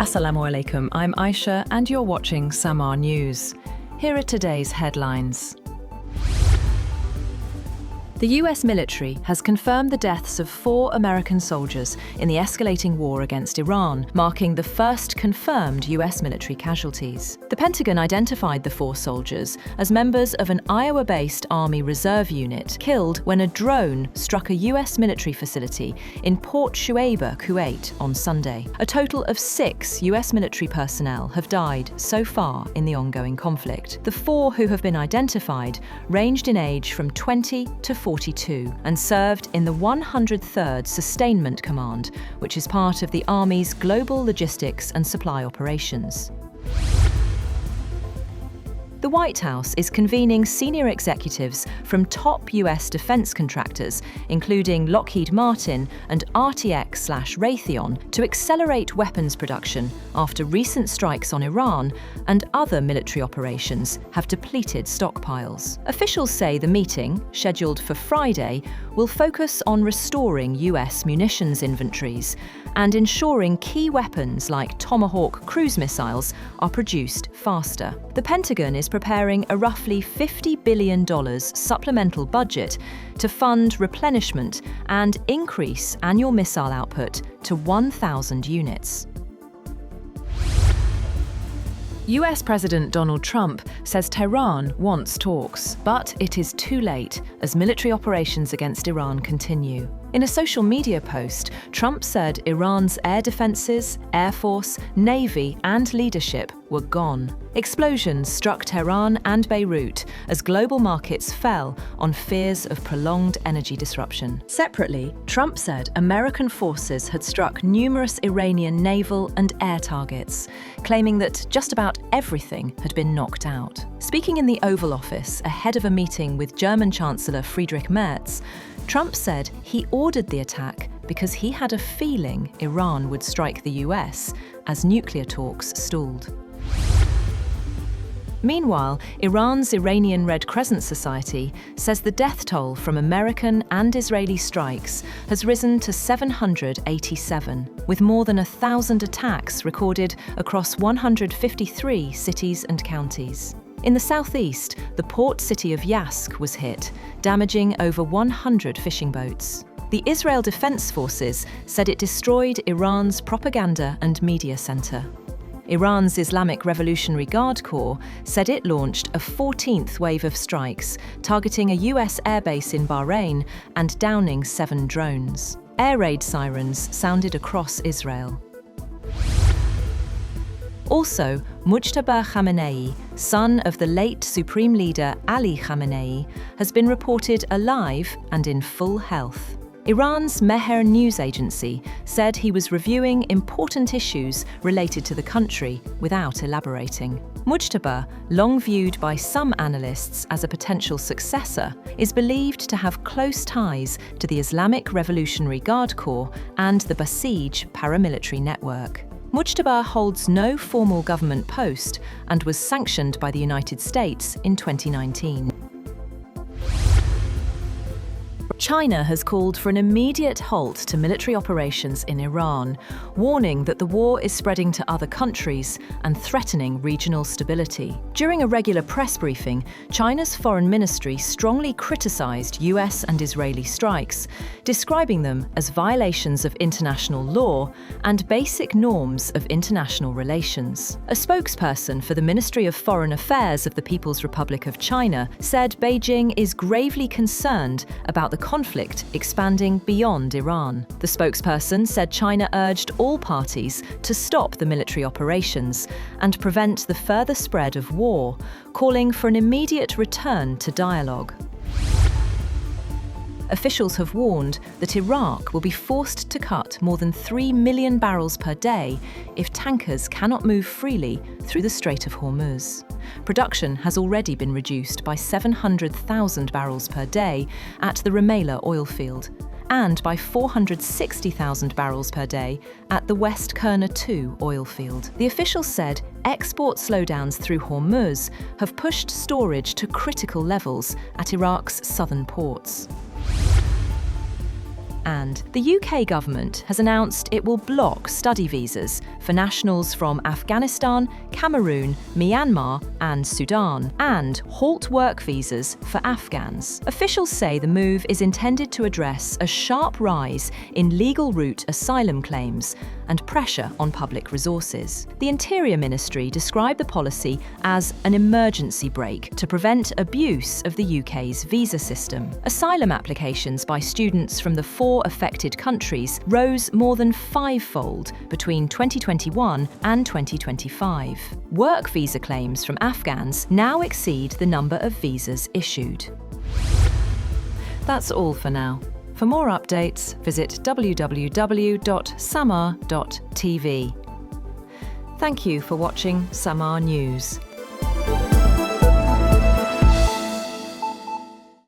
Assalamu alaikum, I'm Aisha and you're watching SAMAA News. Here are today's headlines. The US military has confirmed the deaths of 4 American soldiers in the escalating war against Iran, marking the first confirmed US military casualties. The Pentagon identified the 4 soldiers as members of an Iowa-based Army Reserve unit killed when a drone struck a US military facility in Port Shuaibah, Kuwait, on Sunday. A total of 6 US military personnel have died so far in the ongoing conflict. The 4 who have been identified ranged in age from 20 to 42 and served in the 103rd Sustainment Command, which is part of the Army's global logistics and supply operations. The White House is convening senior executives from top US defense contractors, including Lockheed Martin and RTX/Raytheon, to accelerate weapons production after recent strikes on Iran and other military operations have depleted stockpiles. Officials say the meeting, scheduled for Friday, will focus on restoring US munitions inventories and ensuring key weapons like Tomahawk cruise missiles are produced faster. The Pentagon is preparing a roughly $50 billion supplemental budget to fund replenishment and increase annual missile output to 1,000 units. US President Donald Trump says Tehran wants talks, but it is too late as military operations against Iran continue. In a social media post, Trump said Iran's air defenses, air force, navy, and leadership were gone. Explosions struck Tehran and Beirut as global markets fell on fears of prolonged energy disruption. Separately, Trump said American forces had struck numerous Iranian naval and air targets, claiming that just about everything had been knocked out. Speaking in the Oval Office ahead of a meeting with German Chancellor Friedrich Merz, Trump said he ordered the attack because he had a feeling Iran would strike the US as nuclear talks stalled. Meanwhile, Iran's Iranian Red Crescent Society says the death toll from American and Israeli strikes has risen to 787, with more than 1,000 attacks recorded across 153 cities and counties. In the southeast, the port city of Yask was hit, damaging over 100 fishing boats. The Israel Defense Forces said it destroyed Iran's propaganda and media center. Iran's Islamic Revolutionary Guard Corps said it launched a 14th wave of strikes, targeting a US airbase in Bahrain and downing 7 drones. Air raid sirens sounded across Israel. Also, Mojtaba Khamenei, son of the late Supreme Leader Ali Khamenei, has been reported alive and in full health. Iran's Mehr news agency said he was reviewing important issues related to the country without elaborating. Mojtaba, long viewed by some analysts as a potential successor, is believed to have close ties to the Islamic Revolutionary Guard Corps and the Basij paramilitary network. Mojtaba holds no formal government post and was sanctioned by the United States in 2019. China has called for an immediate halt to military operations in Iran, warning that the war is spreading to other countries and threatening regional stability. During a regular press briefing, China's foreign ministry strongly criticized US and Israeli strikes, describing them as violations of international law and basic norms of international relations. A spokesperson for the Ministry of Foreign Affairs of the People's Republic of China said Beijing is gravely concerned about the conflict expanding beyond Iran. The spokesperson said China urged all parties to stop the military operations and prevent the further spread of war, calling for an immediate return to dialogue. Officials have warned that Iraq will be forced to cut more than 3 million barrels per day if tankers cannot move freely through the Strait of Hormuz. Production has already been reduced by 700,000 barrels per day at the Rumaila oil field and by 460,000 barrels per day at the West Kurna 2 oil field. The officials said export slowdowns through Hormuz have pushed storage to critical levels at Iraq's southern ports. And the UK government has announced it will block study visas for nationals from Afghanistan, Cameroon, Myanmar and Sudan, and halt work visas for Afghans. Officials say the move is intended to address a sharp rise in legal route asylum claims and pressure on public resources. The Interior Ministry described the policy as an emergency brake to prevent abuse of the UK's visa system. Asylum applications by students from the 4 affected countries rose more than 5-fold between 2021 and 2025. Work visa claims from Afghans now exceed the number of visas issued. That's all for now. For more updates, visit www.SAMAA TV. Thank you for watching SAMAA News.